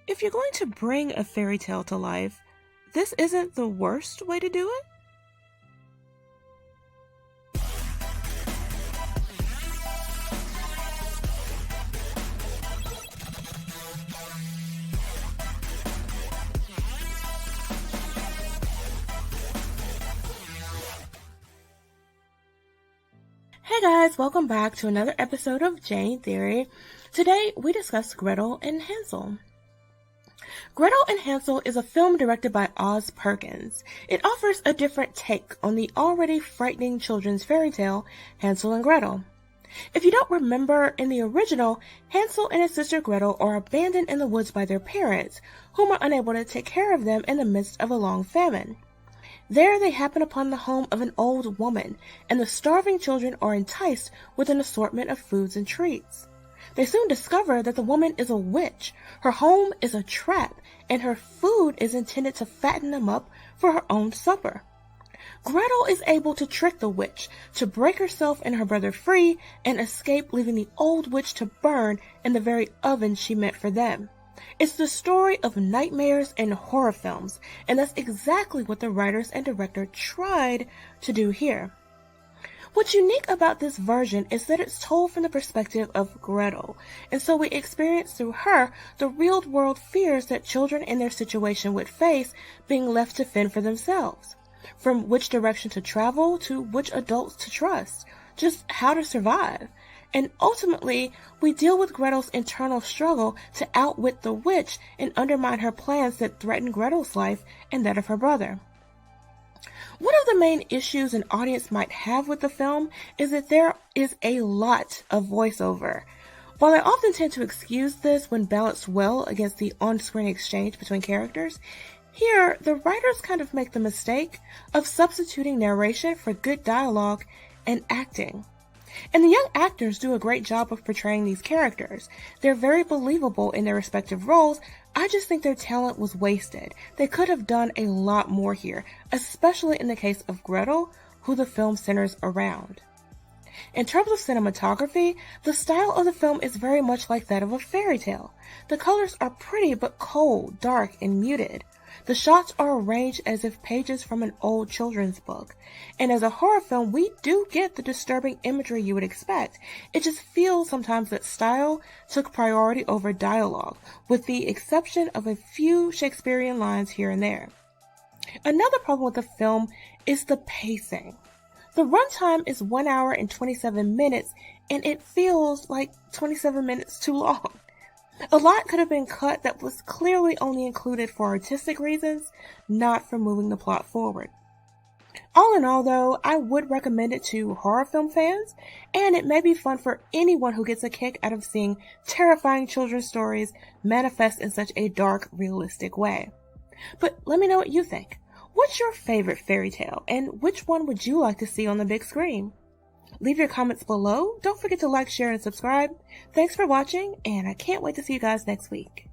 If you're going to bring a fairy tale to life, this isn't the worst way to do it. Hey guys, welcome back to another episode of Jane Theory. Today we discuss Gretel and Hansel. Gretel and Hansel is a film directed by Oz Perkins. It offers a different take on the already frightening children's fairy tale, Hansel and Gretel. If you don't remember, in the original, Hansel and his sister Gretel are abandoned in the woods by their parents, whom are unable to take care of them in the midst of a long famine. There they happen upon the home of an old woman, and the starving children are enticed with an assortment of foods and treats. They soon discover that the woman is a witch, her home is a trap, and her food is intended to fatten them up for her own supper. Gretel is able to trick the witch, to break herself and her brother free, and escape, leaving the old witch to burn in the very oven she meant for them. It's the story of nightmares and horror films, and that's exactly what the writers and director tried to do here. What's unique about this version is that it's told from the perspective of Gretel, and so we experience through her the real-world fears that children in their situation would face, being left to fend for themselves. From which direction to travel to which adults to trust, just how to survive. And ultimately, we deal with Gretel's internal struggle to outwit the witch and undermine her plans that threaten Gretel's life and that of her brother. One of the main issues an audience might have with the film is that there is a lot of voiceover. While I often tend to excuse this when balanced well against the on-screen exchange between characters, here the writers kind of make the mistake of substituting narration for good dialogue and acting. And the young actors do a great job of portraying these characters. They're very believable in their respective roles. I just think their talent was wasted. They could have done a lot more here, especially in the case of Gretel, who the film centers around. In terms of cinematography, the style of the film is very much like that of a fairy tale. The colors are pretty but cold, dark, and muted. The shots are arranged as if pages from an old children's book. And as a horror film, we do get the disturbing imagery you would expect. It just feels sometimes that style took priority over dialogue, with the exception of a few Shakespearean lines here and there. Another problem with the film is the pacing. The runtime is 1 hour and 27 minutes, and it feels like 27 minutes too long. A lot could have been cut that was clearly only included for artistic reasons, not for moving the plot forward. All in all, though, I would recommend it to horror film fans, and it may be fun for anyone who gets a kick out of seeing terrifying children's stories manifest in such a dark, realistic way. But let me know what you think. What's your favorite fairy tale, and which one would you like to see on the big screen? Leave your comments below. Don't forget to like, share, and subscribe. Thanks for watching, and I can't wait to see you guys next week.